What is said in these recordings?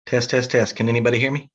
Test, test, test. Can anybody hear me?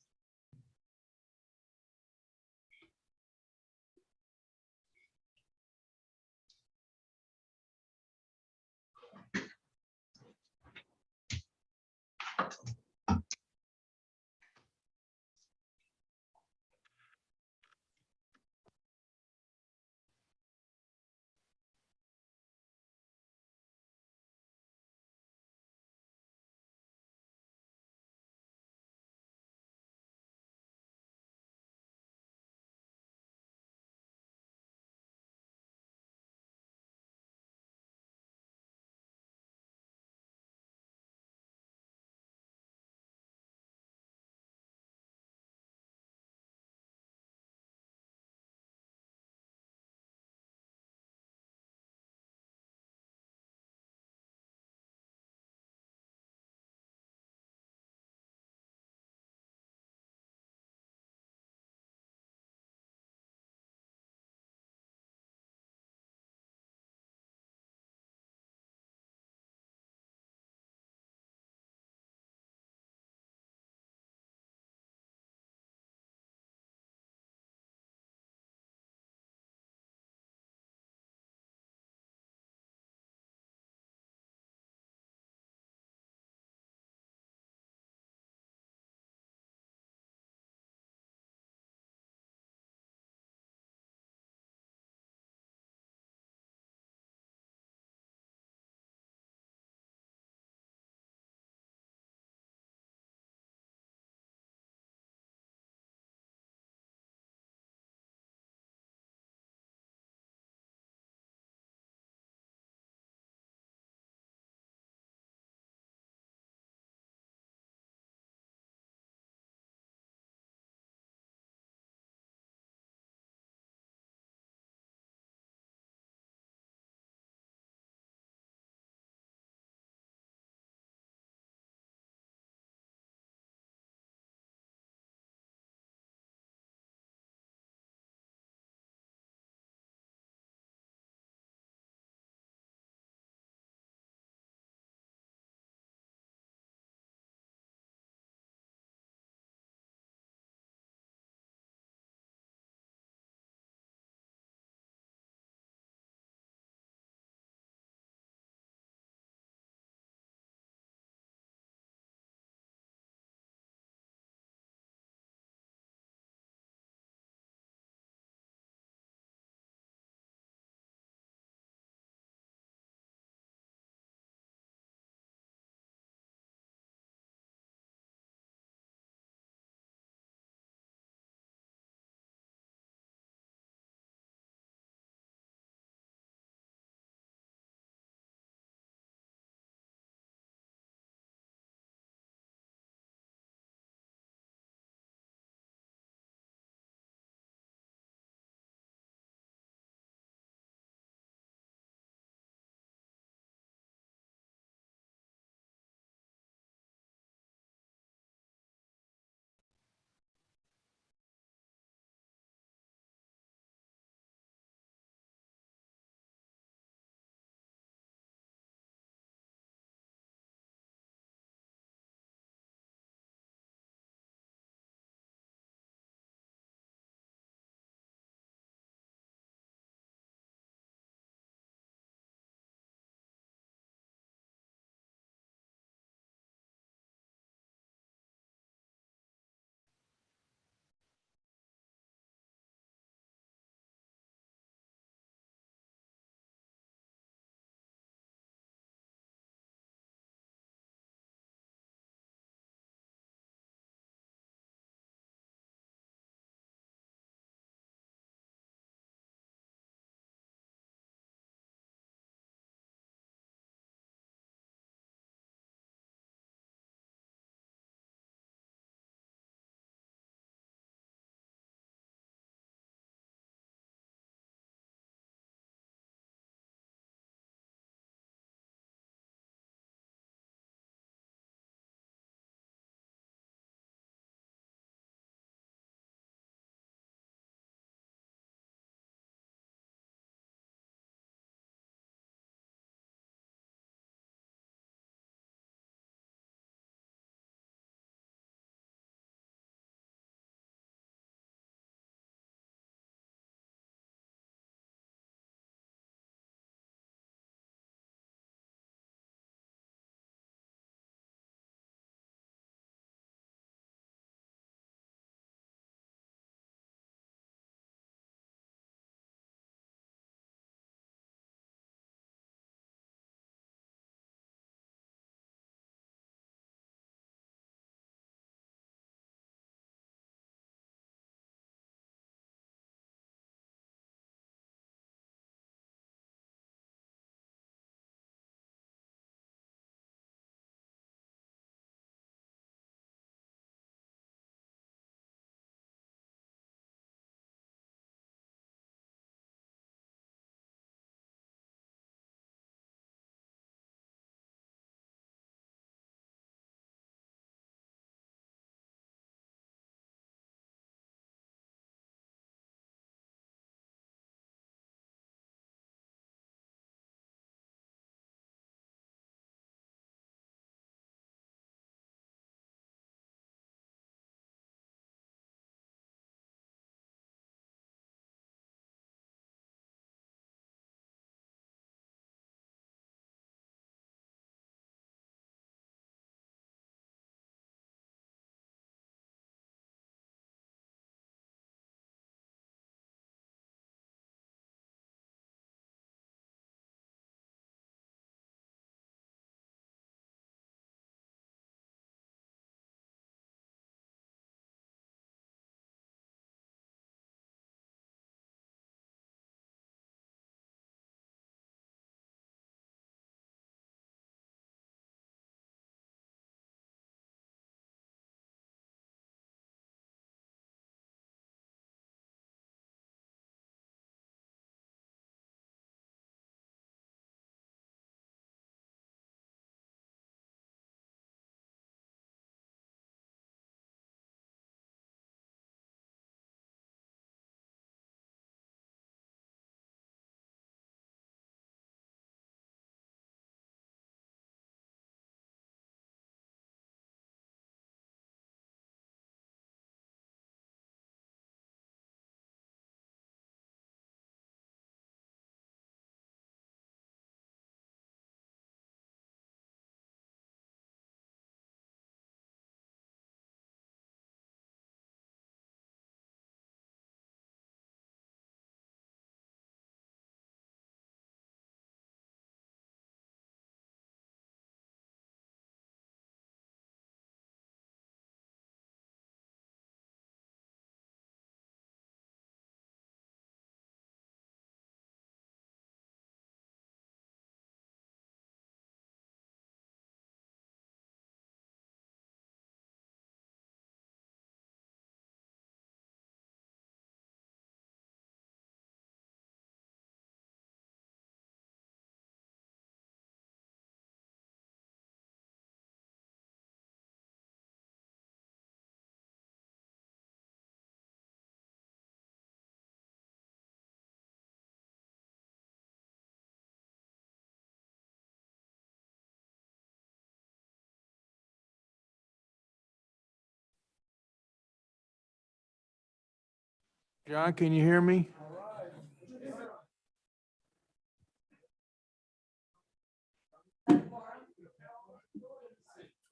John, can you hear me?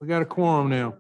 We got a quorum now.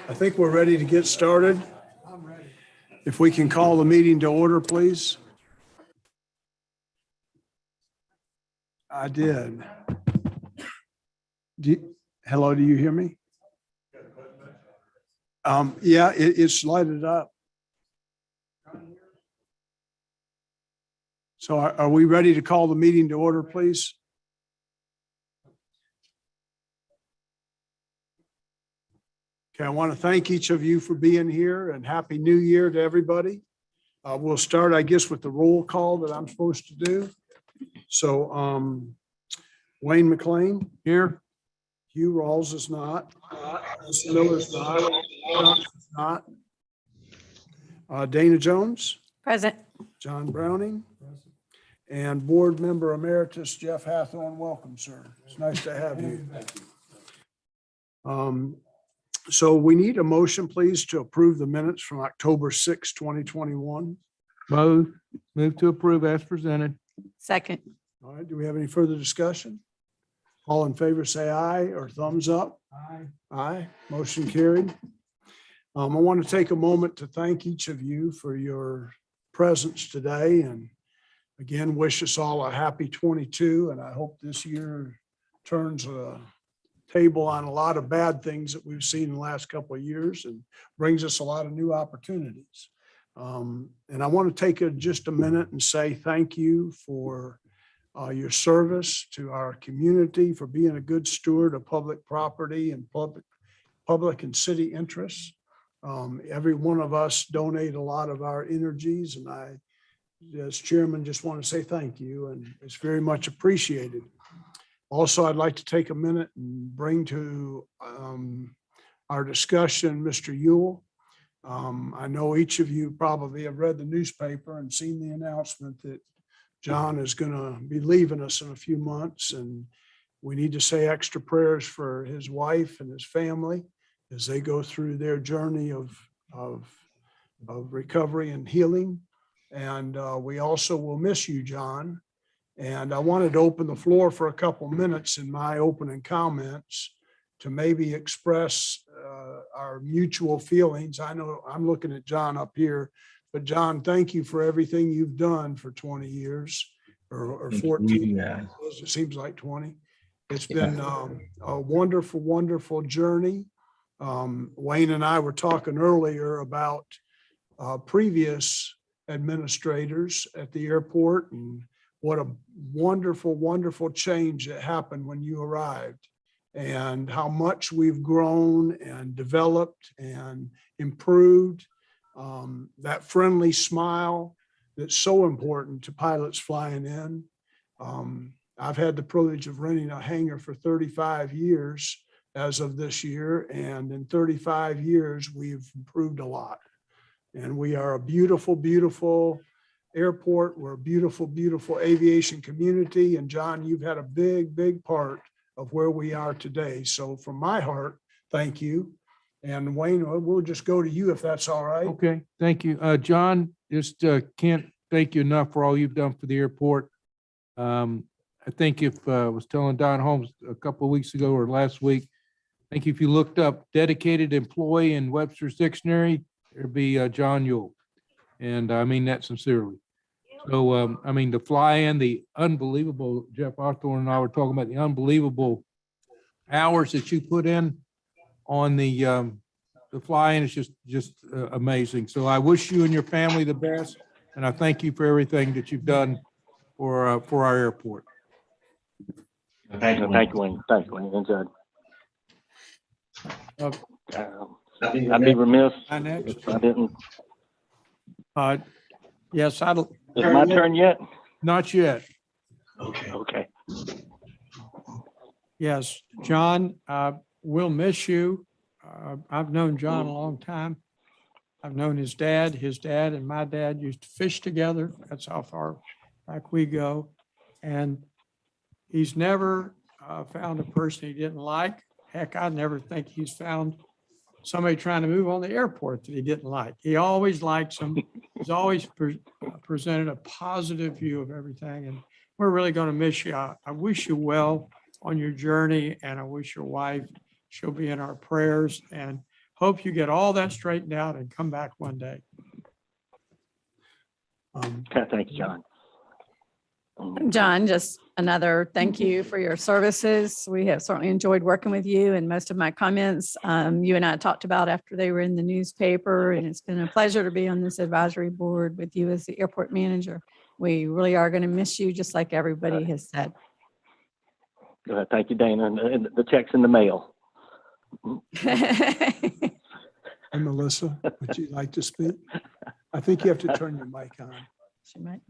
I think we're ready to get started. If we can call the meeting to order, please. I did. Hello, do you hear me? Yeah, it's lighted up. So are we ready to call the meeting to order, please? Okay, I want to thank each of you for being here and Happy New Year to everybody. We'll start, I guess, with the roll call that I'm supposed to do. So Wayne McLean. Here. Hugh Rawls is not. Mr. Miller's not. John's not. Dana Jones, Present. John Browning, and Board Member Emeritus Jeff Hathorn. Welcome, sir. It's nice to have you. So we need a motion, please, to approve the minutes from October 6, 2021. Move to approve as presented. Second. All right, do we have any further discussion? All in favor, say aye or thumbs up. Aye. Aye, motion carried. I want to take a moment to thank each of you for your presence today, and again, wish us all a happy 22. And I hope this year turns a table on a lot of bad things that we've seen in the last couple of years and brings us a lot of new opportunities. And I want to take just a minute and say thank you for your service to our community, for being a good steward of public property and public and city interests. Every one of us donate a lot of our energies, and I, as chairman, just want to say thank you, and it's very much appreciated. Also, I'd like to take a minute and bring to our discussion Mr. Ewell. I know each of you probably have read the newspaper and seen the announcement that John is going to be leaving us in a few months, and we need to say extra prayers for his wife and his family as they go through their journey of recovery and healing. And we also will miss you, John. And I wanted to open the floor for a couple minutes in my opening comments to maybe express our mutual feelings. I know I'm looking at John up here, but John, thank you for everything you've done for 20 years or 14. Yeah. It seems like 20. It's been a wonderful, wonderful journey. Wayne and I were talking earlier about previous administrators at the airport and what a wonderful, wonderful change that happened when you arrived, and how much we've grown and developed and improved. That friendly smile that's so important to pilots flying in. I've had the privilege of renting a hangar for 35 years as of this year, and in 35 years, we've improved a lot. And we are a beautiful, beautiful airport. We're a beautiful, beautiful aviation community. And John, you've had a big, big part of where we are today. So from my heart, thank you. And Wayne, we'll just go to you if that's all right. Okay, thank you. John, just can't thank you enough for all you've done for the airport. I think if I was telling Don Holmes a couple of weeks ago or last week, I think if you looked up dedicated employee in Webster's dictionary, there'd be John Ewell. And I mean that sincerely. So, I mean, the fly-in, the unbelievable, Jeff Hawthorne and I were talking about the unbelievable hours that you put in on the fly-in is just amazing. So I wish you and your family the best, and I thank you for everything that you've done for our airport. Thank you. Thank you, Wayne. Thank you, Wayne. Enjoyed. I'd be remiss Next. if I didn't. Yes, Is it my turn yet? Not yet. Okay. Okay. yes, John, we'll miss you. I've known John a long time. I've known his dad and my dad used to fish together. That's how far back we go. And he's never found a person he didn't like. Heck, I never think he's found somebody trying to move on the airport that he didn't like. He always likes them. He's always presented a positive view of everything. And we're really going to miss you. I wish you well on your journey, and I wish your wife, she'll be in our prayers, and hope you get all that straightened out and come back one day. Okay, thank you, John. John, just another thank you for your services. We have certainly enjoyed working with you, and most of my comments you and I talked about after they were in the newspaper, and it's been a pleasure to be on this advisory board with you as the airport manager. We really are going to miss you, just like everybody has said. Go ahead. Thank you, Dana. And the check's in the mail. And Melissa, would you like to speak? I think you have to turn your mic on. She might.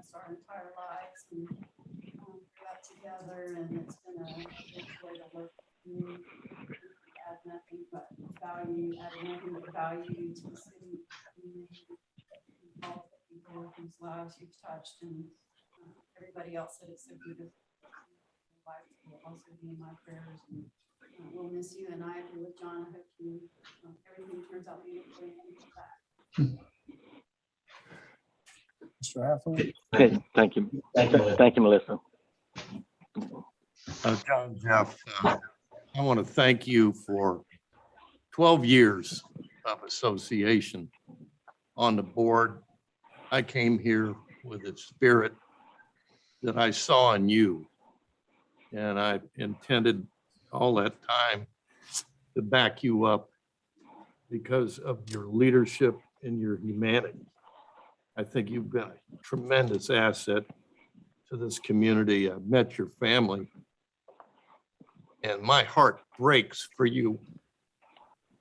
us our entire lives and grew up together, and it's been a big joy to work with you. Add nothing but value, add nothing but value to the city, community, and all the people whose lives you've touched, and everybody else that it's so good. Life will also be in my prayers, and we'll miss you. And I agree with John. I hope you everything turns out beautifully and you come back. Mr. Hathaway? Okay, thank you. Thank you, Melissa. Thank you, Melissa. John, Jeff, I want to thank you for 12 years of association on the board. I came here with a spirit that I saw in you. And I intended all that time to back you up because of your leadership and your humanity. I think you've been a tremendous asset to this community. I've met your family, and my heart breaks for you.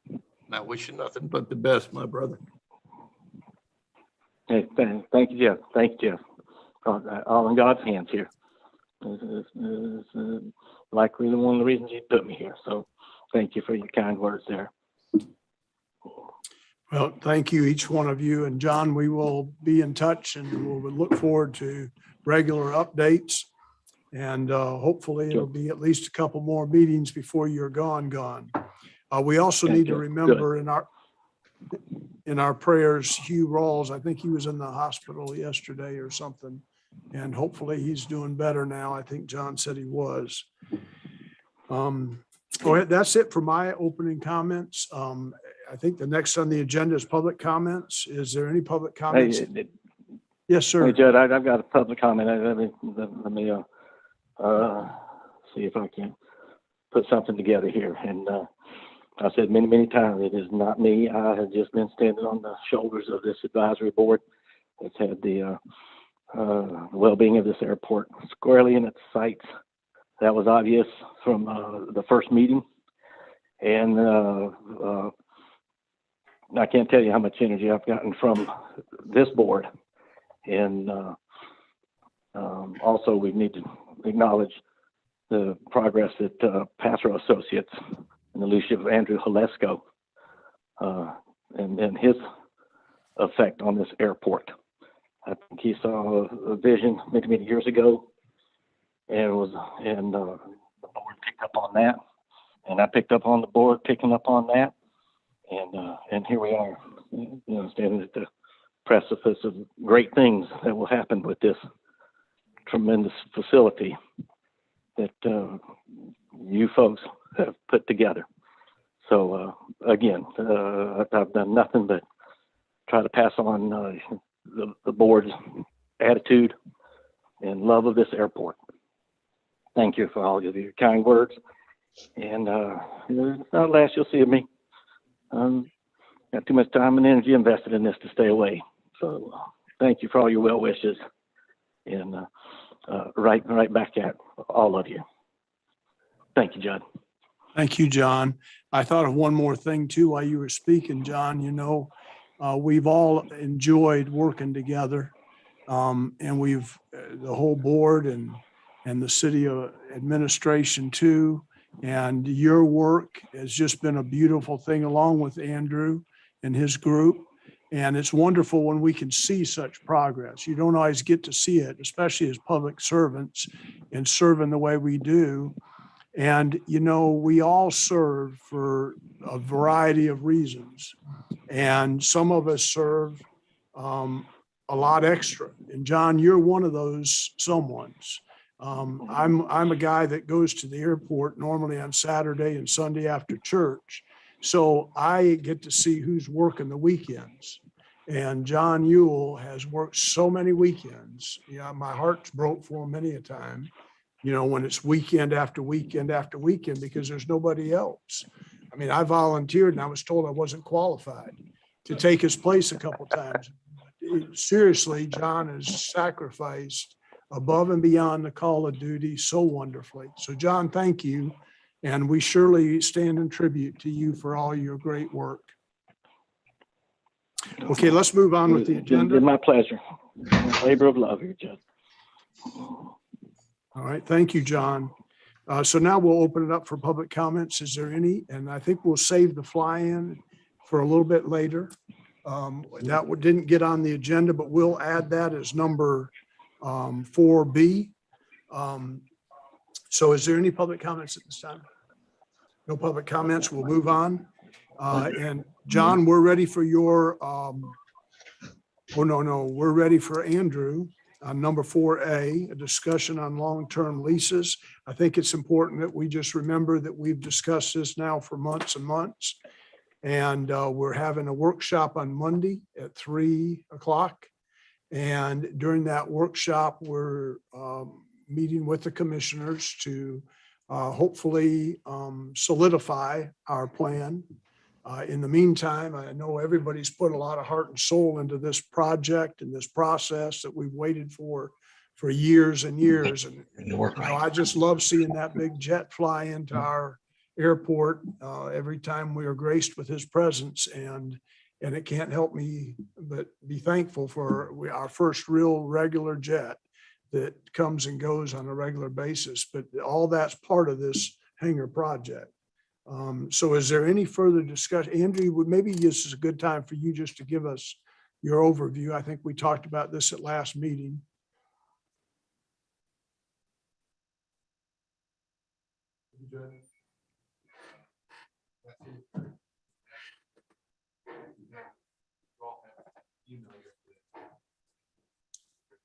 And I wish you nothing but the best, my brother. Hey, thank you, Jeff. Thank you, Jeff. All in God's hands here. This is likely one of the reasons you put me here. So thank you for your kind words there. Well, thank you, each one of you. And John, we will be in touch and we'll look forward to regular updates. And hopefully it'll be at least a couple more meetings before you're gone. We also need to remember in our prayers, Hugh Rawls. I think he was in the hospital yesterday or something. And hopefully he's doing better now. I think John said he was. That's it for my opening comments. I think the next on the agenda is public comments. Is there any public comments? Yes, sir. Hey, Judd, I've got a public comment. Let me see if I can put something together here. And I've said many, many times, it is not me. I have just been standing on the shoulders of this advisory board that's had the well-being of this airport squarely in its sights. That was obvious from the first meeting. And I can't tell you how much energy I've gotten from this board. And also we need to acknowledge the progress that Passero Associates and the leadership of Andrew Halesko and his effect on this airport. I think he saw a vision many, many years ago, and the board picked up on that, and I picked up on the board picking up on that, and here we are, standing at the precipice of great things that will happen with this tremendous facility that you folks have put together. So again, I've done nothing but try to pass on the board's attitude and love of this airport. Thank you for all of your kind words. And not last you'll see of me. Got too much time and energy invested in this to stay away. So thank you for all your well wishes, and right back at all of you. Thank you, Judd. Thank you, John. I thought of one more thing too while you were speaking, John. We've all enjoyed working together, and we've the whole board and the city administration too. And your work has just been a beautiful thing, along with Andrew and his group. And it's wonderful when we can see such progress. You don't always get to see it, especially as public servants and serving the way we do. And, we all serve for a variety of reasons. And some of us serve a lot extra. And John, you're one of those someones. I'm a guy that goes to the airport normally on Saturday and Sunday after church. So I get to see who's working the weekends. And John Ewell has worked so many weekends. Yeah, my heart's broke for him many a time, when it's weekend after weekend after weekend, because there's nobody else. I mean, I volunteered and I was told I wasn't qualified to take his place a couple times. Seriously, John has sacrificed above and beyond the call of duty so wonderfully. So John, thank you. And we surely stand in tribute to you for all your great work. Okay, let's move on with the agenda. My pleasure. Labor of love here, Judge. All right, thank you, John. So now we'll open it up for public comments. Is there any? And I think we'll save the fly-in for a little bit later. That didn't get on the agenda, but we'll add that as number 4B. So is there any public comments at this time? No public comments. We'll move on. And John, we're ready for your, we're ready for Andrew on number 4A, a discussion on long-term leases. I think it's important that we just remember that we've discussed this now for months and months. And we're having a workshop on Monday at 3 o'clock. And during that workshop, we're meeting with the commissioners to hopefully solidify our plan. In the meantime, I know everybody's put a lot of heart and soul into this project and this process that we've waited for years and years. And I just love seeing that big jet fly into our airport every time we are graced with his presence. And it can't help me but be thankful for our first real regular jet that comes and goes on a regular basis. But all that's part of this hangar project. So is there any further discussion? Andrew, maybe this is a good time for you just to give us your overview. I think we talked about this at last meeting.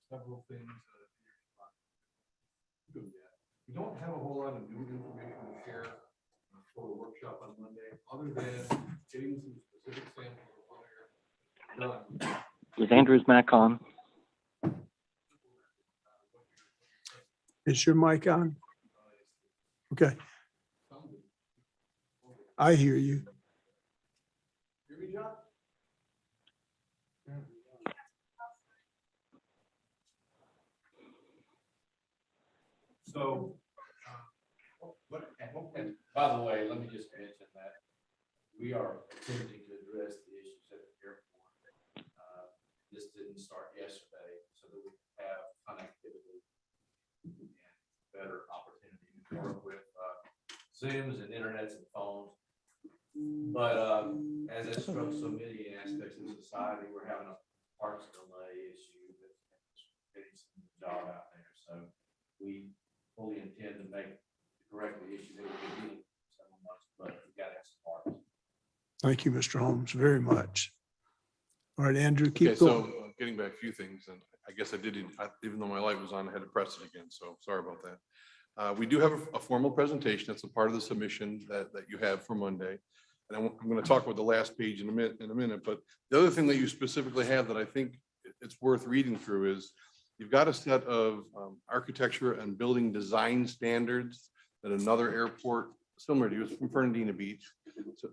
Several things. We don't have a whole lot of new information to share for a workshop on Monday, other than getting some specific samples of what are done. Is Andrew's Mac on? Is your mic on? Okay. I hear you. Hear me, John? So, and by the way, let me just mention that we are attempting to address the issues at the airport. This didn't start yesterday, so that we have connectivity and better opportunity to work with Zooms and internets and phones. But as it struck so many aspects of society, we're having a parts delay issue with getting some job out there. So we fully intend to make correct the issue that we're dealing with several months, but we got to have some parts. Thank you, Mr. Holmes, very much. All right, Andrew, Okay, keep so going. getting back a few things, and I guess I did, even though my light was on, I had to press it again, so sorry about that. We do have a formal presentation. That's a part of the submission that you have for Monday. And I'm going to talk about the last page in a minute, but the other thing that you specifically have that I think it's worth reading through is you've got a set of architecture and building design standards that another airport similar to you is from Fernandina Beach.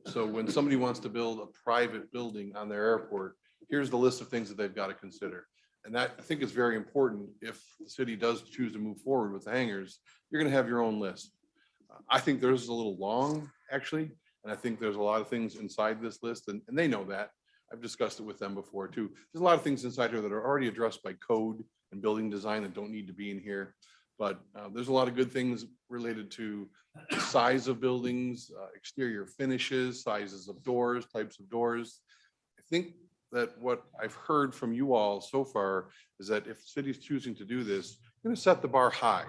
So when somebody wants to build a private building on their airport, here's the list of things that they've got to consider. And that I think is very important. If the city does choose to move forward with the hangars, you're going to have your own list. I think theirs is a little long, actually. And I think there's a lot of things inside this list, and they know that. I've discussed it with them before too. There's a lot of things inside here that are already addressed by code and building design that don't need to be in here. But there's a lot of good things related to size of buildings, exterior finishes, sizes of doors, types of doors. I think that what I've heard from you all so far is that if the city's choosing to do this, you're going to set the bar high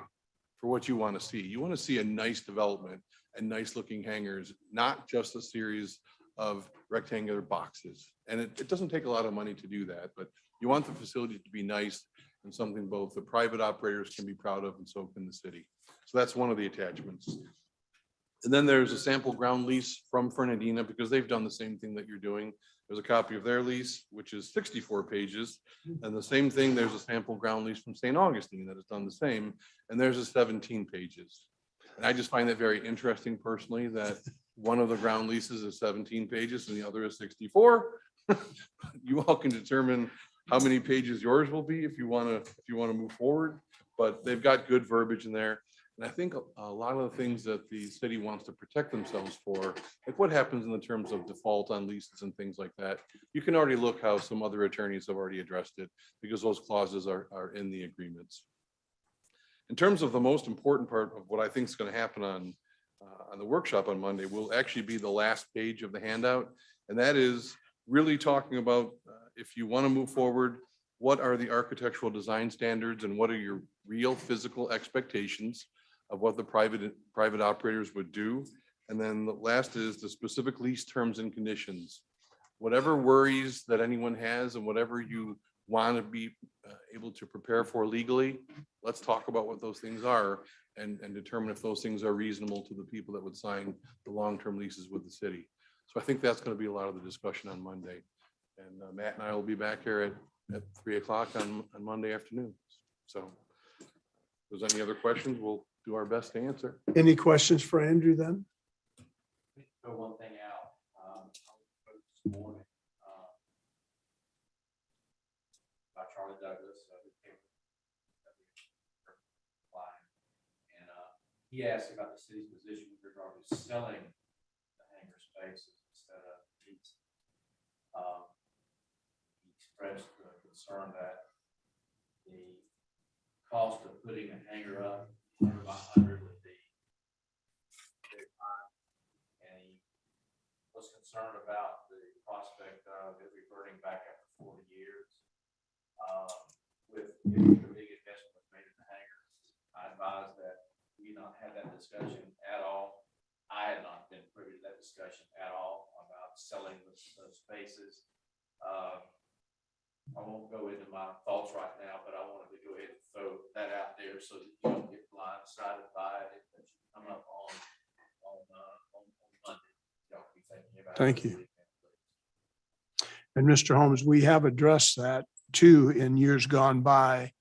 for what you want to see. You want to see a nice development and nice looking hangars, not just a series of rectangular boxes. And it doesn't take a lot of money to do that, but you want the facility to be nice and something both the private operators can be proud of and so can the city. So that's one of the attachments. And then there's a sample ground lease from Fernandina because they've done the same thing that you're doing. There's a copy of their lease, which is 64 pages. And the same thing, there's a sample ground lease from St. Augustine that has done the same. And there's a 17 pages. And I just find that very interesting personally, that one of the ground leases is 17 pages and the other is 64. You all can determine how many pages yours will be if you want to move forward, but they've got good verbiage in there. And I think a lot of the things that the city wants to protect themselves for, like what happens in the terms of default on leases and things like that, you can already look how some other attorneys have already addressed it because those clauses are in the agreements. In terms of the most important part of what I think is going to happen on the workshop on Monday will actually be the last page of the handout. And that is really talking about if you want to move forward, what are the architectural design standards and what are your real physical expectations of what the private operators would do. And then the last is the specific lease terms and conditions. Whatever worries that anyone has and whatever you want to be able to prepare for legally, let's talk about what those things are and determine if those things are reasonable to the people that would sign the long-term leases with the city. So I think that's going to be a lot of the discussion on Monday. And Matt and I will be back here at 3 o'clock on Monday afternoon. So if there's any other questions, we'll do our best to answer. Any questions for Andrew then? Throw one thing out. This morning, by Charlie Douglas, who came and he asked about the city's position with regard to selling the hangar spaces instead of leasing. He expressed the concern that the cost of putting a hangar up 100 by 100 would be very high, and he was concerned about the prospect of it reverting back after 40 years. With the big investment was made in the hangar, I advise that we not have that discussion at all. I had not been privy to that discussion at all about selling those spaces. I won't go into my thoughts right now, but I wanted to go ahead and throw that out there so that you don't get blindsided by it. That you come up on Monday. Y'all be thinking about it. Thank you. And Mr. Holmes, we have addressed that too in years gone by,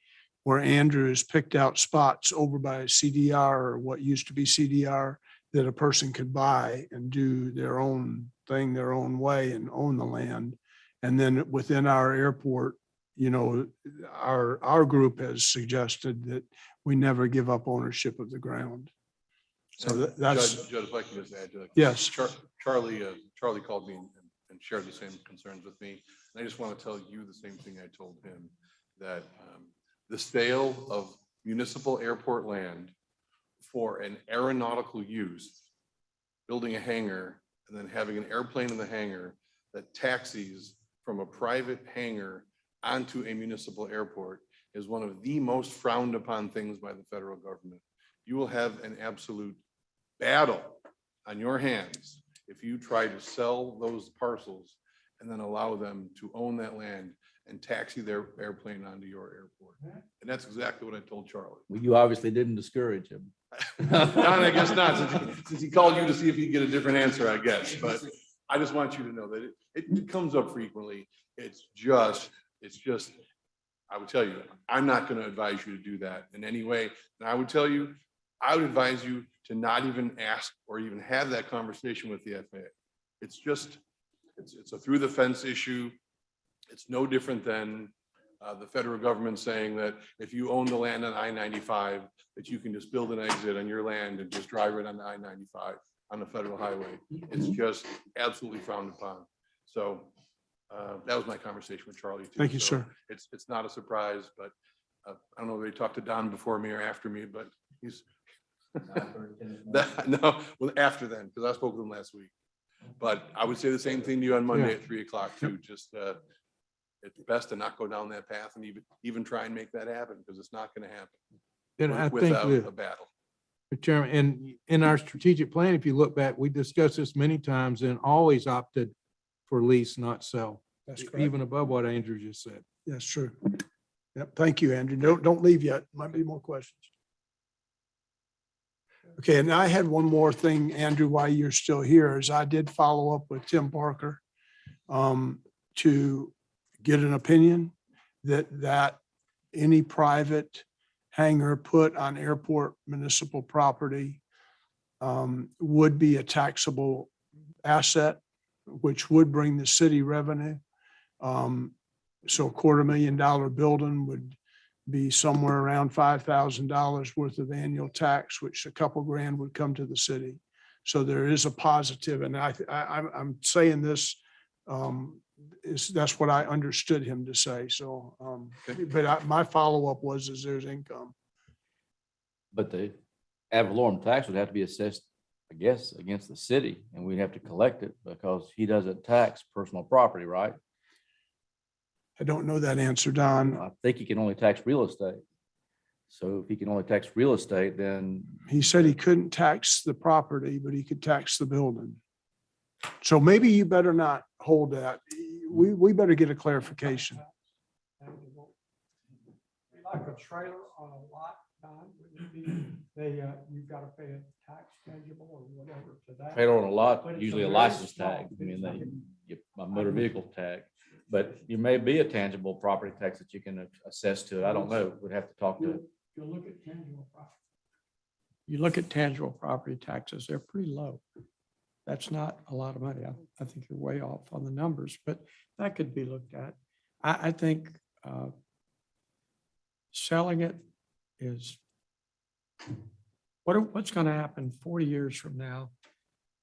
where Andrew has picked out spots over by CDR or what used to be CDR that a person could buy and do their own thing their own way and own the land. And then within our airport, you know, our group has suggested that we never give up ownership of the ground. So that's, Judge, if I can just add to that. yes. Charlie called me and shared the same concerns with me. And I just want to tell you the same thing I told him, that the sale of municipal airport land for an aeronautical use, building a hangar and then having an airplane in the hangar that taxis from a private hangar onto a municipal airport is one of the most frowned upon things by the federal government. You will have an absolute battle on your hands if you try to sell those parcels and then allow them to own that land and taxi their airplane onto your airport. And that's exactly what I told Charlie. Well, you obviously didn't discourage him. I guess not, since he called you to see if he could get a different answer, I guess. But I just want you to know that it comes up frequently. It's just, I would tell you, I'm not going to advise you to do that in any way. And I would tell you, I would advise you to not even ask or even have that conversation with the FAA. It's just, it's a through the fence issue. It's no different than the federal government saying that if you own the land on I-95, that you can just build an exit on your land and just drive it on the I-95 on the federal highway. It's just absolutely frowned upon. So that was my conversation with Charlie too. Thank you, So sir. It's not a surprise, but I don't know if they talked to Don before me or after me, but he's no, well, after then, because I spoke with him last week. But I would say the same thing to you on Monday at 3 o'clock too. Just it's best to not go down that path and even try and make that happen, because it's not going to happen And I think without that, a battle. Mr. Chairman, and in our strategic plan, if you look back, we discussed this many times and always opted for lease, not sell, That's correct. even above what Andrew just said. That's true. Yep. Thank you, Andrew. Don't leave yet. Might be more questions. Okay, and I had one more thing, Andrew, while you're still here, is I did follow up with Tim Parker to get an opinion that any private hangar put on airport municipal property would be a taxable asset, which would bring the city revenue. So $250,000 building be somewhere around $5,000 worth of annual tax, which a couple grand would come to the city. So there is a positive, and I'm saying this, that's what I understood him to say. So, but my follow-up was, is there's income. But the ad valorem tax would have to be assessed, I guess, against the city, and we'd have to collect it because he doesn't tax personal property, right? I don't know that answer, Don. I think he can only tax real estate. So if he can only tax real estate, then He said he couldn't tax the property, but he could tax the building. So maybe you better not hold that. We better get a clarification. Like a trailer on a lot, Don, would it be, you've got to pay a tax tangible or whatever to that. trailer on a lot, But it's usually a very license small. tag. I mean, It's like a motor vehicle tag. But you may be a tangible property tax that you can assess to it. I don't know. We'd have to talk to. You look at tangible property. You look at tangible property taxes, they're pretty low. That's not a lot of money. I think you're way off on the numbers, but that could be looked at. I think selling it is, what's going to happen 40 years from now?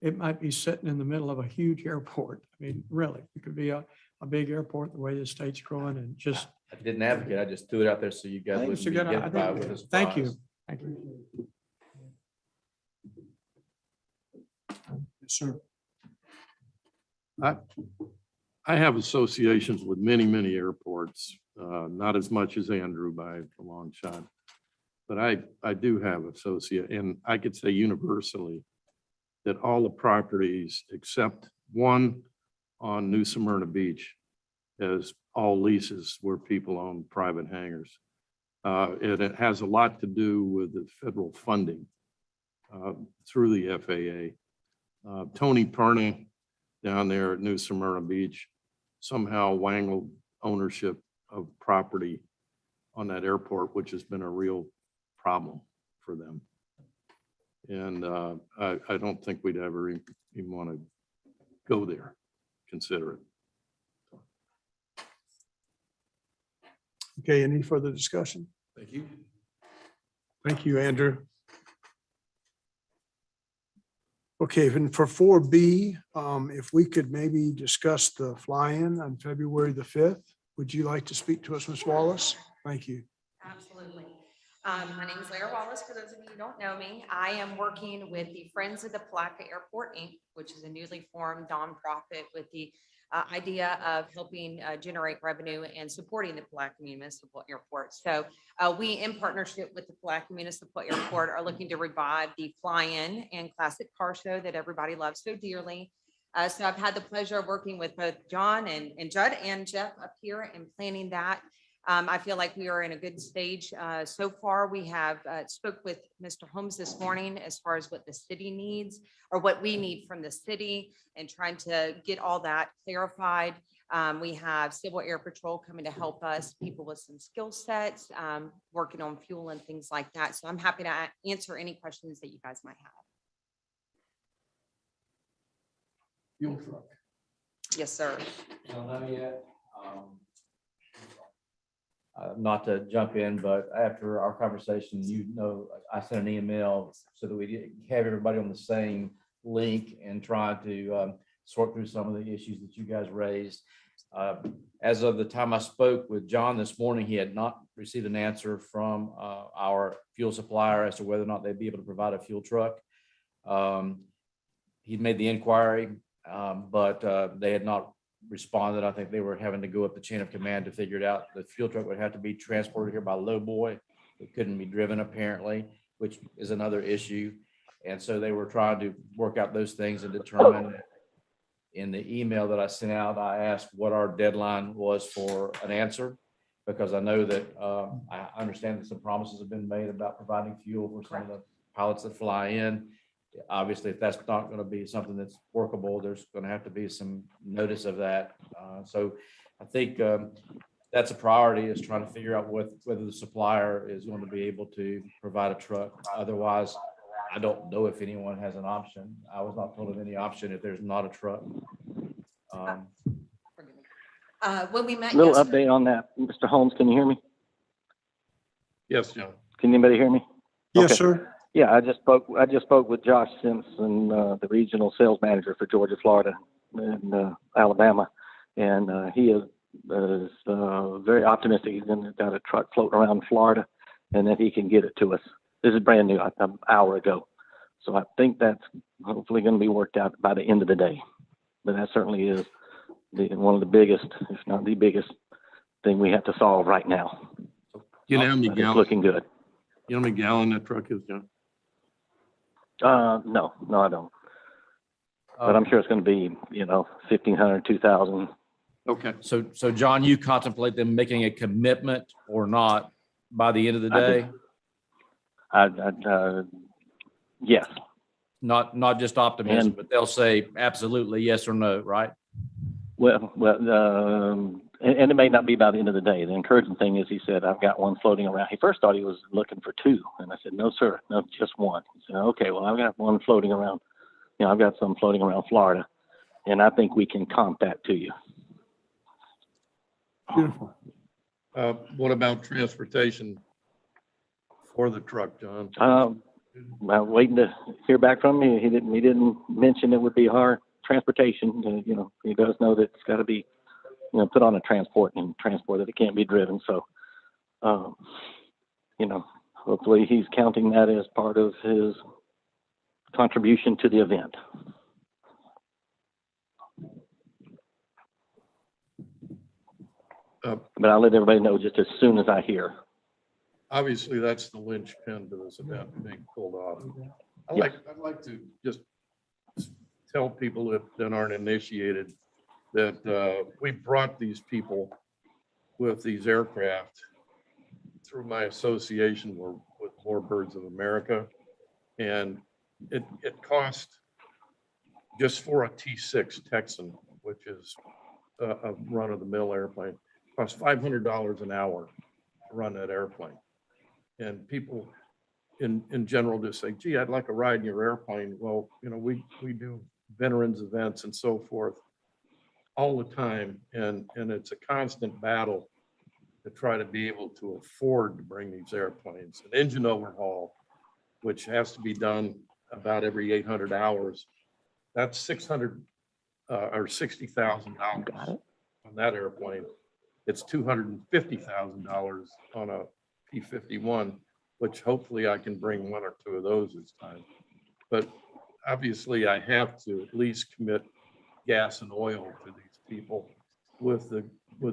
It might be sitting in the middle of a huge airport. I mean, really, it could be a big airport, the way the state's growing, and just, I didn't advocate. I just threw it out there so you I guys think wouldn't it's a be good, hit I by with a think, thank you. surprise. Thank you. Yes, sir. I have associations with many, many airports, not as much as Andrew by a long shot. But I do have associate, and I could say universally that all the properties except one on New Smyrna Beach is all leases where people own private hangars. And it has a lot to do with the federal funding through the FAA. Tony Perney down there at New Smyrna Beach somehow wangled ownership of property on that airport, which has been a real problem for them. And I don't think we'd ever even want to go there, consider it. Okay, any further discussion? Thank you. Thank you, Andrew. Okay, and for 4B, if we could maybe discuss the fly-in on February the 5th. Would you like to speak to us, Ms. Wallace? Thank you. Absolutely. My name is Lara Wallace. For those of you who don't know me, I am working with the Friends of the Palatka Airport, Inc., which is a newly formed nonprofit with the idea of helping generate revenue and supporting the Palatka Municipal Airport. So we, in partnership with the Palatka Municipal Airport, are looking to revive the fly-in and classic car show that everybody loves so dearly. So I've had the pleasure of working with both John and Judd and Jeff up here and planning that. I feel like we are in a good stage. So far, we have spoke with Mr. Holmes this morning as far as what the city needs or what we need from the city and trying to get all that clarified. We have Civil Air Patrol coming to help us, people with some skill sets, working on fuel and things like that. So I'm happy to answer any questions that you guys might have. Fuel truck. Yes, sir. Don't know yet. Not to jump in, but after our conversation, I sent an email so that we have everybody on the same link and try to sort through some of the issues that you guys raised. As of the time I spoke with John this morning, he had not received an answer from our fuel supplier as to whether or not they'd be able to provide a fuel truck. He'd made the inquiry, but they had not responded. I think they were having to go up the chain of command to figure it out. The fuel truck would have to be transported here by lowboy. It couldn't be driven apparently, which is another issue. And so they were trying to work out those things and determine. In the email that I sent out, I asked what our deadline was for an answer, because I know that I understand that some promises have been made about providing fuel for some of the pilots that fly in. Obviously, if that's not going to be something that's workable, there's going to have to be some notice of that. So I think that's a priority, is trying to figure out whether the supplier is going to be able to provide a truck. Otherwise, I don't know if anyone has an option. I was not told of any option if there's not a truck. When we met Little yesterday, update on that, Mr. Holmes, can you hear me? Yes, John. Can anybody hear me? Yes, Okay. sir. Yeah, I just spoke with Josh Simpson, the regional sales manager for Georgia, Florida, and Alabama, and he is very optimistic. He's got a truck floating around Florida, and that he can get it to us. This is brand new, an hour ago, so I think that's hopefully going to be worked out by the end of the day. But that certainly is one of the biggest, if not the biggest, thing we have to solve right now. You know how many But it's gallons, looking good. you know how many gallon that truck is, John? No, I don't. But I'm sure it's going to be, 1,500, 2,000. Okay. So John, you contemplate them making a commitment or not by the end of the I do. day? Yes. Not just optimism, And- but they'll say absolutely yes or no, right? Well, and it may not be by the end of the day. The encouraging thing is he said, I've got one floating around. He first thought he was looking for two. And I said, no, sir, no, just one. He said, okay, well, I've got one floating around. I've got some floating around Florida, and I think we can comp that to you. Beautiful. What about transportation for the truck, John? I'm waiting to hear back from him. He didn't mention it would be hard transportation. He does know that it's got to be, put on a transport that it can't be driven. So, hopefully he's counting that as part of his contribution to the event. But I'll let everybody know just as soon as I hear. Obviously, that's the linchpin to this event being pulled off. I'd like to just tell people that aren't initiated that we brought these people with these aircraft through my association with More Birds of America. And it cost, just for a T6 Texan, which is a run-of-the-mill airplane, costs $500 an hour to run that airplane. And people in general just say, gee, I'd like a ride in your airplane. Well, we do veterans events and so forth all the time. And it's a constant battle to try to be able to afford to bring these airplanes. An engine overhaul, which has to be done about every 800 hours, that's $600 or $60,000 on that airplane. It's $250,000 on a P-51, which hopefully I can bring one or two of those this time. But obviously I have to at least commit gas and oil to these people with the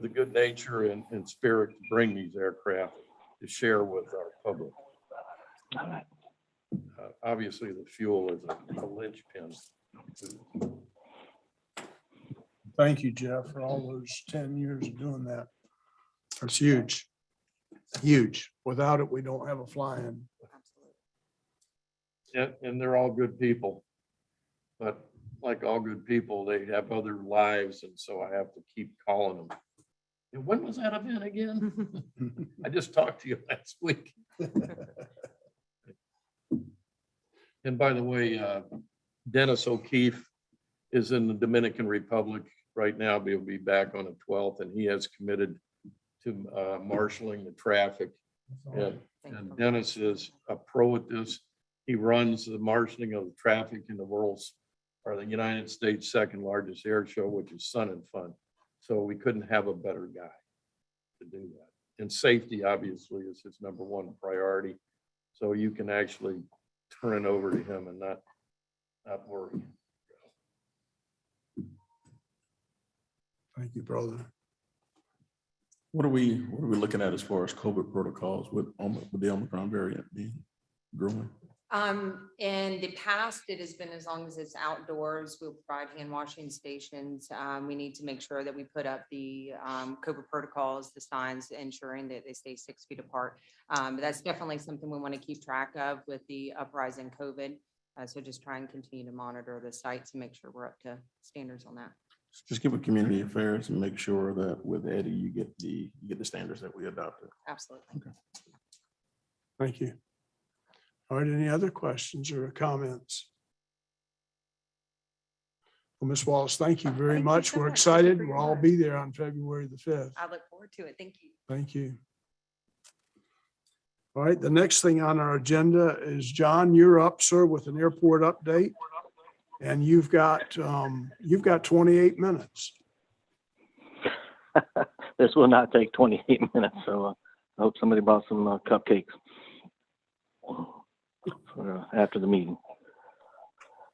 good nature and spirit to bring these aircraft to share with our public. All right. Obviously the fuel is a linchpin. Thank you, Jeff, for all those 10 years of doing that. That's huge. Huge. Without it, we don't have a fly-in. And they're all good people. But like all good people, they have other lives. And so I have to keep calling them. And when was that event again? I just talked to you last week. And by the way, Dennis O'Keefe is in the Dominican Republic right now. He'll be back on the 12th, and he has committed to marshaling the traffic. And Dennis is a pro at this. He runs the marshaling of the traffic in the United States' second largest air show, which is Sun and Fun. So we couldn't have a better guy to do that. And safety, obviously, is his number one priority. So you can actually turn it over to him and not worry. Thank you, brother. What are we looking at as far as COVID protocols with the Omicron variant being growing? In the past, it has been as long as it's outdoors, we'll provide hand washing stations. We need to make sure that we put up the COVID protocols, the signs, ensuring that they stay 6 feet apart. But that's definitely something we want to keep track of with the uprise in COVID. So just try and continue to monitor the site to make sure we're up to standards on that. Just give it community affairs and make sure that with Eddie, you get the standards that we adopted. Absolutely. Okay. Thank you. All right, any other questions or comments? Well, Ms. Wallace, thank you very Thank you much. so We're much. Thank you excited. for your We'll all time. be there on February the 5th. I look forward to it. Thank you. Thank you. All right, the next thing on our agenda is John, you're up, sir, with an airport update. And you've got 28 minutes. This will not take 28 minutes, so I hope somebody brought some cupcakes for, after the meeting.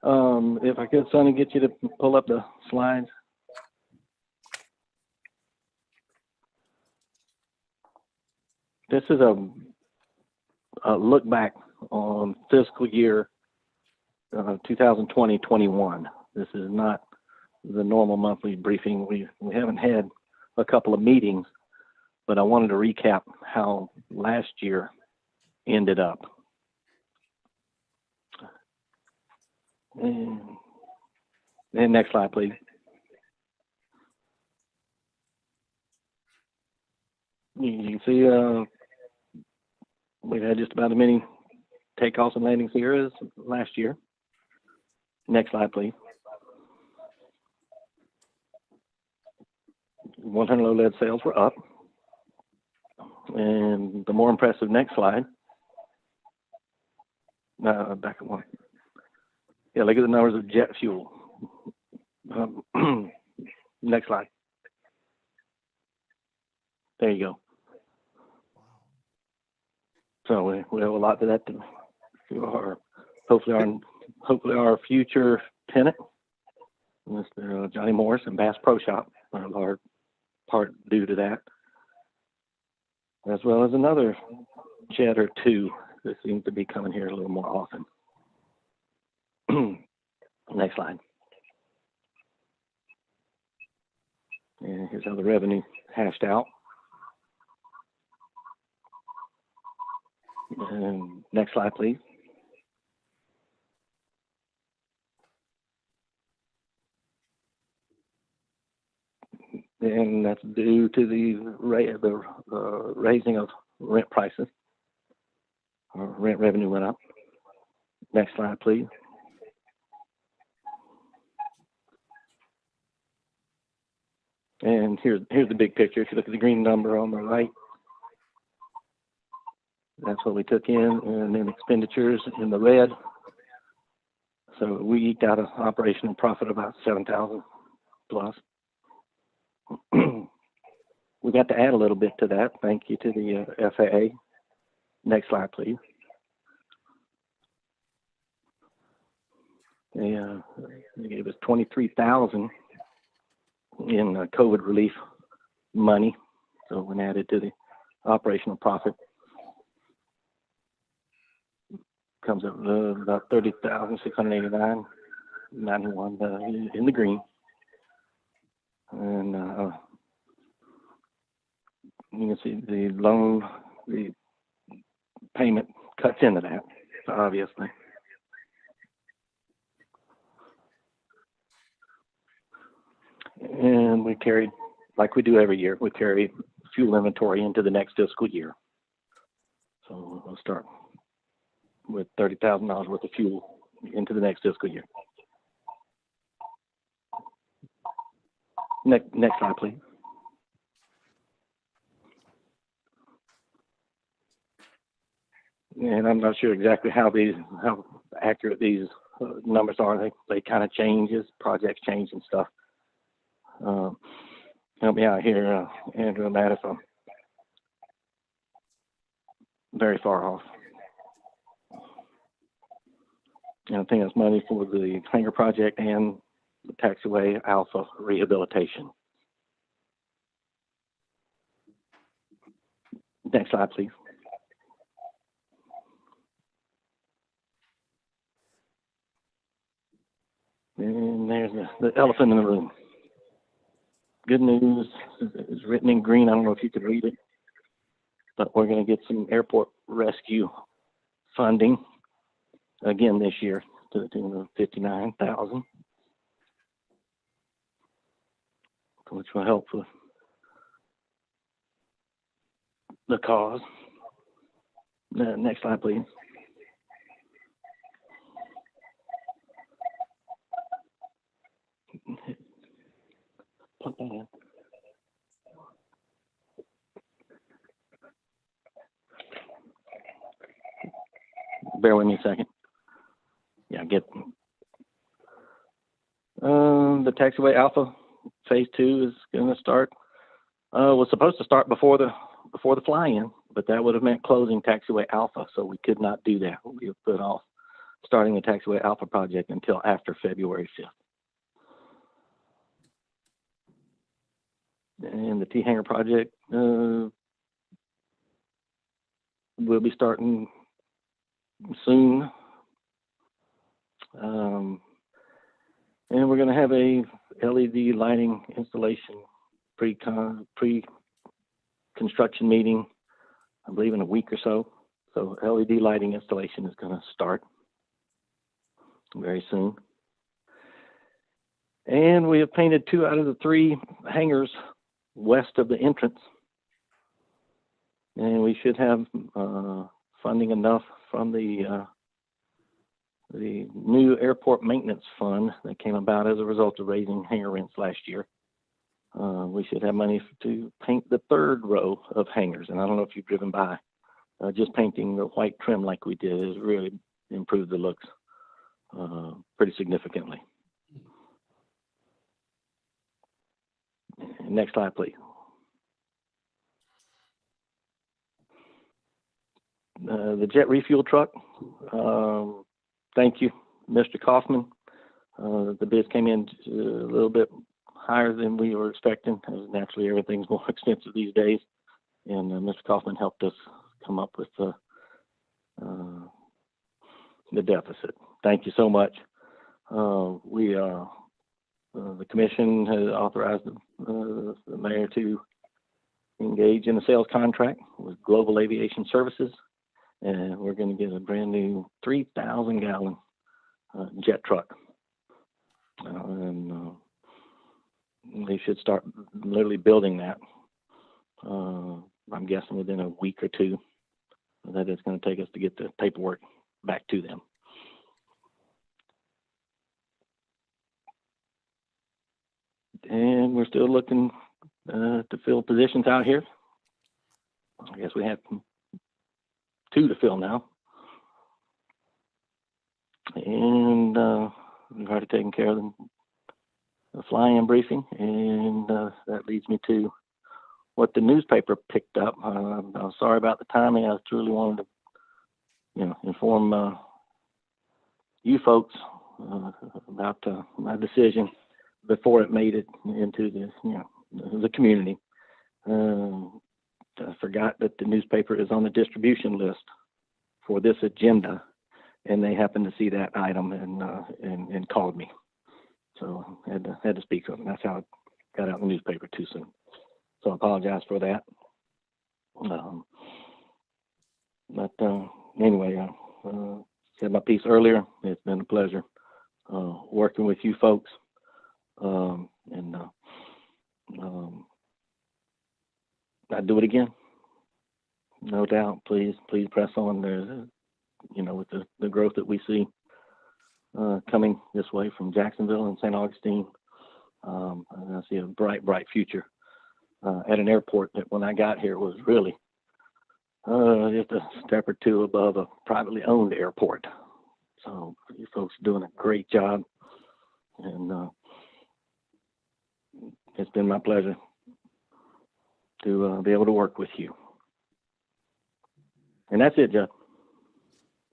If I could, Sonny, get you to pull up the slides. This is a look back on fiscal year 2020-21. This is not the normal monthly briefing. We haven't had a couple of meetings, but I wanted to recap how last year ended up. And next slide, please. You can see we've had just about as many takeoffs and landings here as last year. Next slide, please. 100 low lead sales were up. And the more impressive next slide. Back at one. Yeah, look at the numbers of jet fuel. Next slide. There you go. So we have a lot to that to our hopefully our future tenant, Mr. Johnny Morris and Bass Pro Shop, are a large part due to that, as well as another jet or two that seems to be coming here a little more often. Next slide. And here's how the revenue hashed out. And next slide, please. And that's due to the raising of rent prices. Our rent revenue went up. Next slide, please. And here's the big picture. If you look at the green number on the right, that's what we took in, and then expenditures in the red. So we eked out an operational profit of about 7,000 plus. We got to add a little bit to that. Thank you to the FAA. Next slide, please. They gave us 23,000 in COVID relief money. So when added to the operational profit, comes up about 30,689, 91 in the green. And you can see the payment cuts into that, obviously. And we carried, like we do every year, we carry fuel inventory into the next fiscal year. So we'll start with $30,000 worth of fuel into the next fiscal year. Next slide, please. And I'm not sure exactly how accurate these numbers are. They kind of change as projects change and stuff. Help me out here, Andrew and Matt, if I'm very far off. And I think that's money for the hangar project and the taxiway alpha rehabilitation. Next slide, please. And there's the elephant in the room. Good news is written in green. I don't know if you could read it, but we're going to get some airport rescue funding again this year to the tune of $59,000, which will help with the cause. Next slide, please. Plug that in. bear with me a second. Yeah, the taxiway Alpha Phase 2 is going to start. Was supposed to start before the fly-in, but that would have meant closing taxiway Alpha, so we could not do that. We have put off starting the taxiway Alpha project until after February 5th. And the T-Hangar project will be starting soon. And we're going to have a LED lighting installation pre-construction meeting, I believe in a week or so. So LED lighting installation is going to start very soon. And we have painted 2 out of the 3 hangars west of the entrance. And we should have funding enough from the new airport maintenance fund that came about as a result of raising hangar rents last year. We should have money to paint the 3rd row of hangars. And I don't know if you've driven by, just painting the white trim like we did has really improved the looks pretty significantly. Next slide, please. The jet refuel truck. Thank you, Mr. Kaufman. The bids came in a little bit higher than we were expecting. Naturally, everything's more expensive these days, and Mr. Kaufman helped us come up with the deficit. Thank you so much. The commission has authorized the mayor to engage in a sales contract with Global Aviation Services, and we're going to get a brand new 3,000 gallon jet truck. And they should start literally building that. I'm guessing within a week or 2. That it's going to take us to get the paperwork back to them. And we're still looking to fill positions out here. I guess we have 2 to fill now. And we've already taken care of the fly-in briefing. And that leads me to what the newspaper picked up. I'm sorry about the timing. I truly wanted to, inform you folks about my decision before it made it into the community. I forgot that the newspaper is on the distribution list for this agenda, and they happened to see that item and called me. So I had to speak to them. That's how it got out in the newspaper too soon. So I apologize for that. Anyway, I said my piece earlier. It's been a pleasure working with you folks. I'd do it again. No doubt. Please press on. There's, with the growth that we see coming this way from Jacksonville and St. Augustine, I see a bright future at an airport that when I got here was really just a step or 2 above a privately owned airport. So you folks are doing a great job, and it's been my pleasure to be able to work with you. And that's it, Jeff.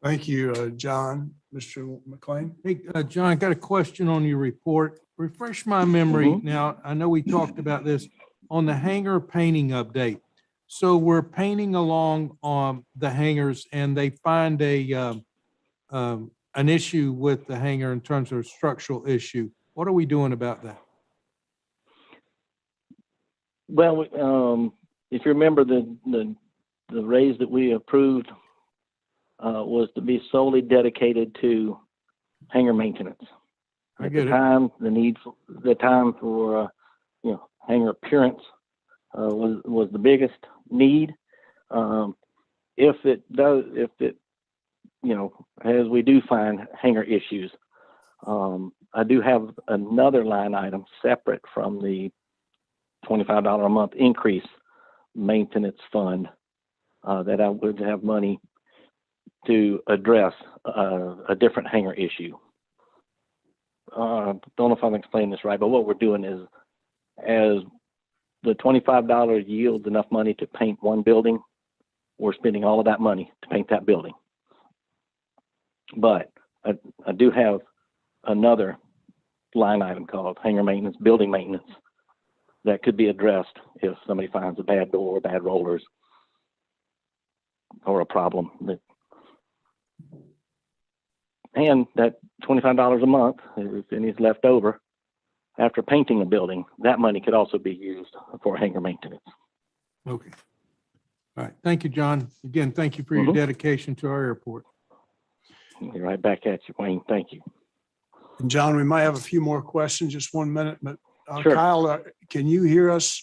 Thank you, John. Mr. McLean? Hey, John, I got a question on your report. Refresh my memory. Mhm. Now, I know we talked about this on the hangar painting update. So we're painting along on the hangars and they find an issue with the hangar in terms of structural issue. What are we doing about that? Well, if you remember, the raise that we approved was to be solely dedicated to hangar maintenance. I At get the it. time, the time for hangar appearance was the biggest need. As we do find hangar issues, I do have another line item separate from the $25 a month increase maintenance fund that I would have money to address a different hangar issue. Don't know if I'm explaining this right, but what we're doing is, as the $25 yields enough money to paint one building, we're spending all of that money to paint that building. But I do have another line item called hangar maintenance, building maintenance, that could be addressed if somebody finds a bad door, bad rollers, or a problem. And that $25 a month, if any's left over after painting a building, that money could also be used for hangar maintenance. Okay. All right. Thank you, John. Again, thank you for your Mhm. dedication to our airport. Be right back at you, Wayne. Thank you. And John, we might have a few more questions, just 1 minute, but Sure. Kyle, can you hear us?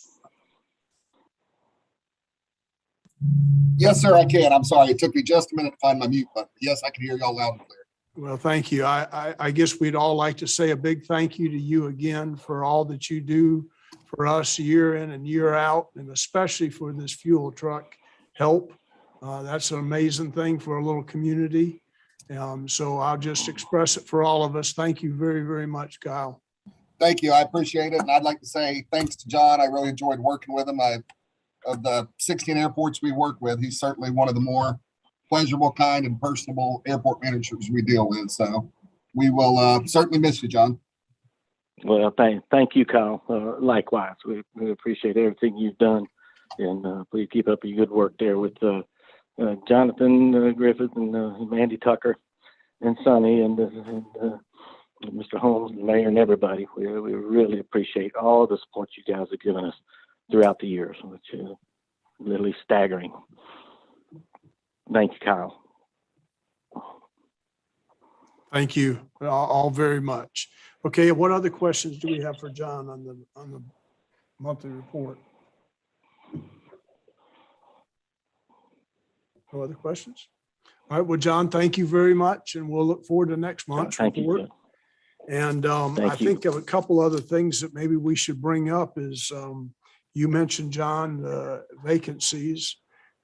Yes, sir, I can. I'm sorry. It took me just a minute to find my mute button. Yes, I can hear y'all loud and clear. Well, thank you. I guess we'd all like to say a big thank you to you again for all that you do for us year in and year out, and especially for this fuel truck help. That's an amazing thing for a little community. So I'll just express it for all of us. Thank you very, very much, Kyle. Thank you. I appreciate it. And I'd like to say thanks to John. I really enjoyed working with him. Of the 16 airports we work with, he's certainly one of the more pleasurable, kind, and personable airport managers we deal with. So we will certainly miss you, John. Well, thank you, Kyle. Likewise, we appreciate everything you've done, and please keep up your good work there with Jonathan Griffith and Mandy Tucker and Sonny and Mr. Holmes, the mayor, and everybody. We really appreciate all the support you guys have given us throughout the years, which is literally staggering. Thank you, Kyle. Thank you all very much. Okay, what other questions do we have for John on the monthly report? No other questions? All right, well, John, thank you very much, and we'll look forward to next month's Thank report. you. And I Thank you. think of a couple other things that maybe we should bring up is you mentioned, John, vacancies.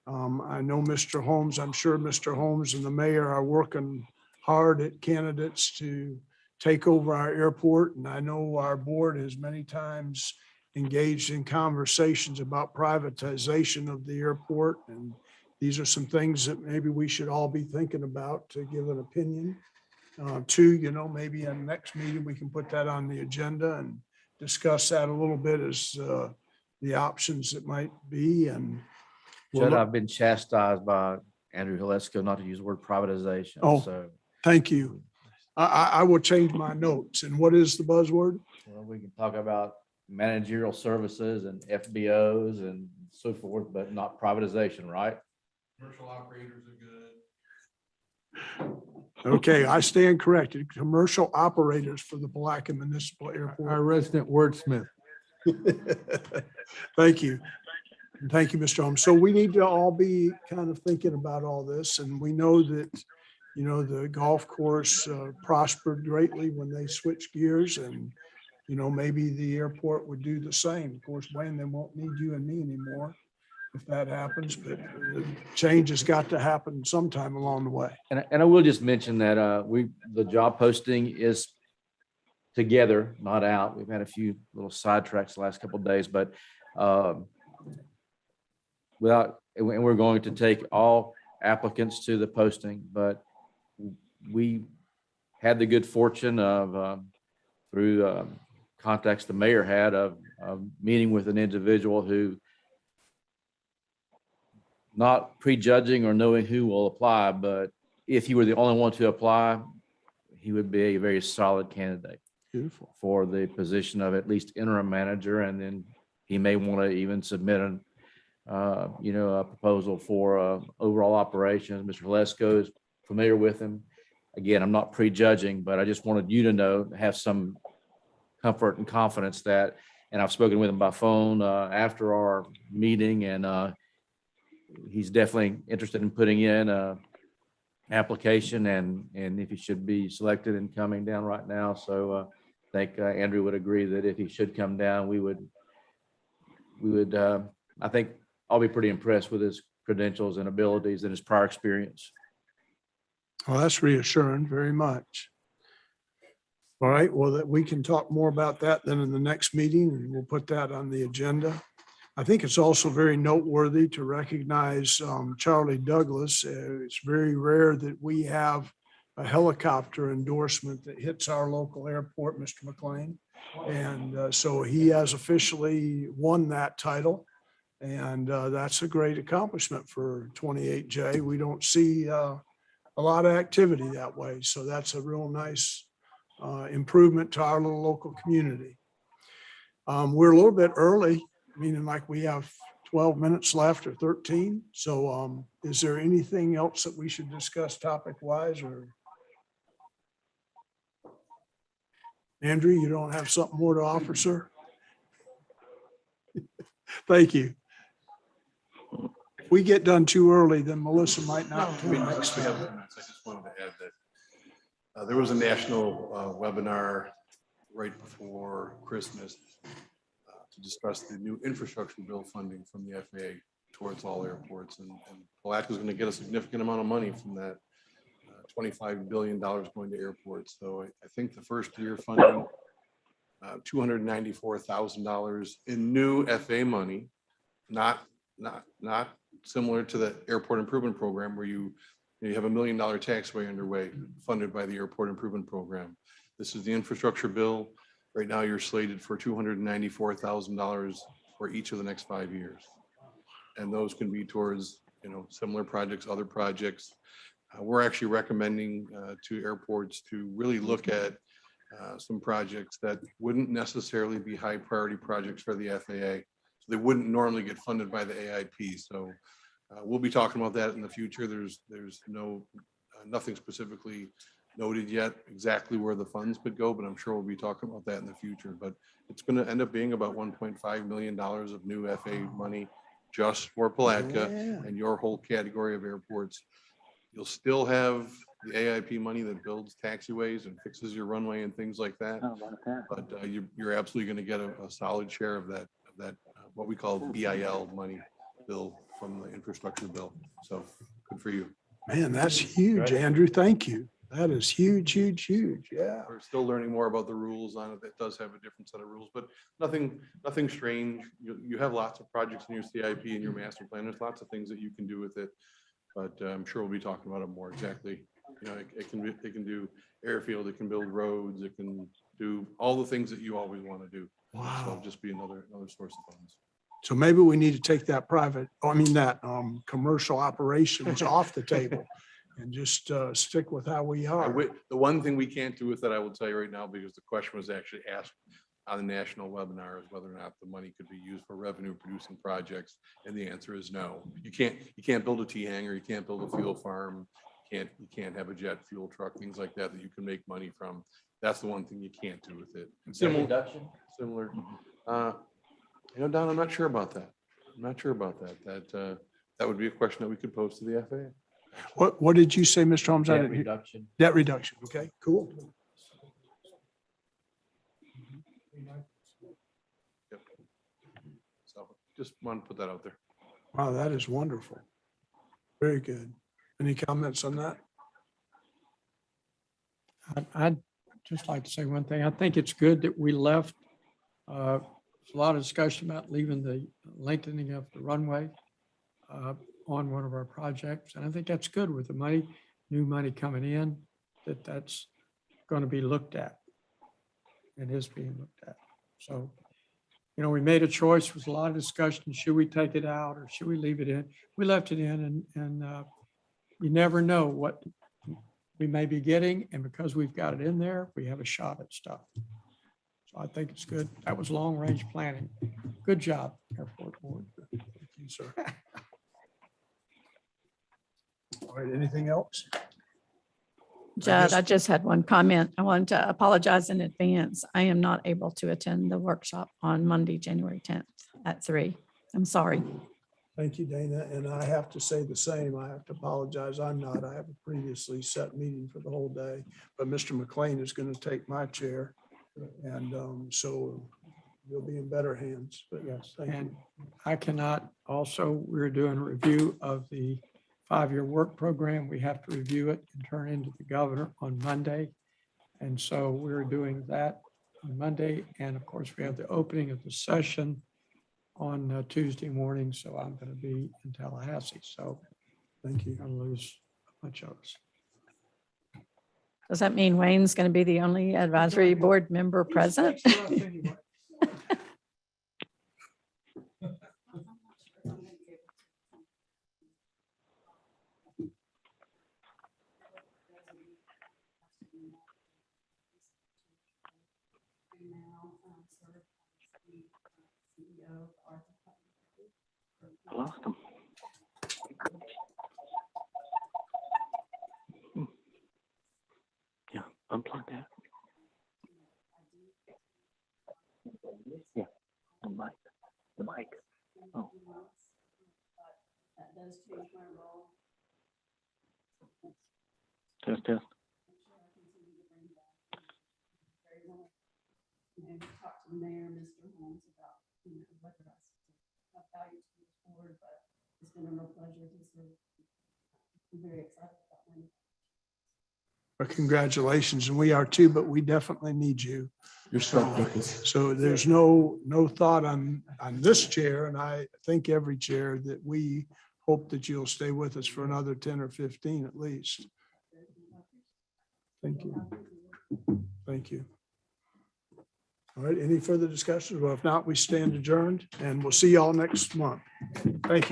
I know Mr. Holmes, I'm sure Mr. Holmes and the mayor are working hard at candidates to take over our airport. And I know our board has many times engaged in conversations about privatization of the airport. And these are some things that maybe we should all be thinking about to give an opinion. Two, maybe in the next meeting, we can put that on the agenda and discuss that a little bit as the options that might be. And we'll Judd, look- I've been chastised by Andrew Halesko not to use the word privatization. Oh. So thank you. I will change my notes. And what is the buzzword? well, we can talk about managerial services and FBOs and so forth, but not privatization, right? Commercial operators are good. Okay, I stand corrected. Commercial operators for the Palatka Municipal Airport. Our resident wordsmith. Thank you. And thank you, Mr. Holmes. So we need to all be kind of thinking about all this. And we know that, the golf course prospered greatly when they switched gears, and, maybe the airport would do the same. Of course, Wayne, they won't need you and me anymore if that happens, but change has got to happen sometime along the way. And I will just mention that the job posting is together, not out. We've had a few little sidetracks the last couple of days, but and we're going to take all applicants to the posting, but we had the good fortune of through contacts the mayor had of meeting with an individual who, not prejudging or knowing who will apply, but if he were the only one to apply, he would be a very solid candidate Beautiful. for the position of at least interim manager. And then he may want to even submit a proposal for overall operations. Mr. Lesko is familiar with him. Again, I'm not prejudging, but I just wanted you to know, have some comfort and confidence that, and I've spoken with him by phone after our meeting, and he's definitely interested in putting in a application and if he should be selected and coming down right now. So I think Andrew would agree that if he should come down, we would I think I'll be pretty impressed with his credentials and abilities and his prior experience. Well, that's reassuring very much. All right, well, that we can talk more about that then in the next meeting, and we'll put that on the agenda. I think it's also very noteworthy to recognize Charlie Douglas. It's very rare that we have a helicopter endorsement that hits our local airport, Mr. McLean. And so he has officially won that title. And that's a great accomplishment for 28J. We don't see a lot of activity that way. So that's a real nice improvement to our little local community. We're a little bit early, meaning like we have 12 minutes left or 13. So is there anything else that we should discuss topic wise, or? Andrew, you don't have something more to offer, sir? Thank you. If we get done too early, then Melissa might not. We have a few minutes. I just wanted to add that there was a national webinar right before Christmas to discuss the new infrastructure bill funding from the FAA towards all airports. And Palatka is going to get a significant amount of money from that, $25 billion going to airports. So I think the first year funding, $294,000 in new FAA money, not similar to the airport improvement program where you have $1 million taxway underway funded by the airport improvement program. This is the infrastructure bill. Right now, you're slated for $294,000 for each of the next 5 years. And those can be towards, similar projects, other projects. We're actually recommending to airports to really look at some projects that wouldn't necessarily be high priority projects for the FAA. So they wouldn't normally get funded by the AIP. So we'll be talking about that in the future. There's nothing specifically noted yet exactly where the funds could go, but I'm sure we'll be talking about that in the future. But it's going to end up being about $1.5 million of new FAA money just for Palatka and your whole category of airports. You'll still have the AIP money that builds taxiways and fixes your runway and things like that. But you're absolutely going to get a solid share of that what we call BIL money bill from the infrastructure bill. So good for you. Man, that's huge, Andrew. Thank you. That is huge, huge, huge. Yeah. We're still learning more about the rules on it. It does have a different set of rules, but nothing strange. You have lots of projects in your CIP and your master plan. There's lots of things that you can do with it, but I'm sure we'll be talking about it more exactly. It can do airfield, it can build roads, it can do all the things that you always want to do. Wow. So it'll just be another source of funds. So maybe we need to take that commercial operations off the table and just stick with how we are. The one thing we can't do with that, I will tell you right now, because the question was actually asked on the national webinar, is whether or not the money could be used for revenue producing projects. And the answer is no. You can't build a T hangar, you can't build a fuel farm, you can't have a jet fuel truck, things like that you can make money from. That's the one thing you can't do with it. Similar. Don, I'm not sure about that. That would be a question that we could pose to the FAA. What did you say, Mr. Holmes? Debt reduction. Debt reduction. Okay, cool. Yep. So just want to put that out there. Wow, that is wonderful. Very good. Any comments on that? I'd just like to say one thing. I think it's good that we left. There's a lot of discussion about leaving the lengthening of the runway on one of our projects. And I think that's good with the new money coming in, that's going to be looked at and is being looked at. So, we made a choice. There was a lot of discussion. Should we take it out or should we leave it in? We left it in and you never know what we may be getting. And because we've got it in there, we have a shot at stuff. So I think it's good. That was long-range planning. Good job, Airport Board. Thank you, sir. All right, anything else? Judd, I just had one comment. I wanted to apologize in advance. I am not able to attend the workshop on Monday, January 10th at 3. I'm sorry. Thank you, Dana. And I have to say the same. I have to apologize. I have a previously set meeting for the whole day, but Mr. McLean is going to take my chair. And so you'll be in better hands, but yes, thank you. And I cannot also, we're doing a review of the 5-year work program. We have to review it and turn it into the governor on Monday. And so we're doing that on Monday. And of course, we have the opening of the session on Tuesday morning. So I'm going to be in Tallahassee. So Thank you. I'm going to lose a bunch of us. Does that mean Wayne's going to be the only advisory board member present? I lost him. Yeah, unplug that. Yeah, the mic, the mic. Oh. That does change my role. Test, test. Talk to the mayor, Mr. Holmes, about, whether that's have value to this board, but it's been a real pleasure to serve. I'm very excited about when. But congratulations, and we are too, but we definitely need you. You're stuck with us. So there's no thought on this chair, and I think every chair, that we hope that you'll stay with us for another 10 or 15 at least. Thank you. Thank you. All right, any further discussions? Well, if not, we stand adjourned, and we'll see y'all next month. Thank you.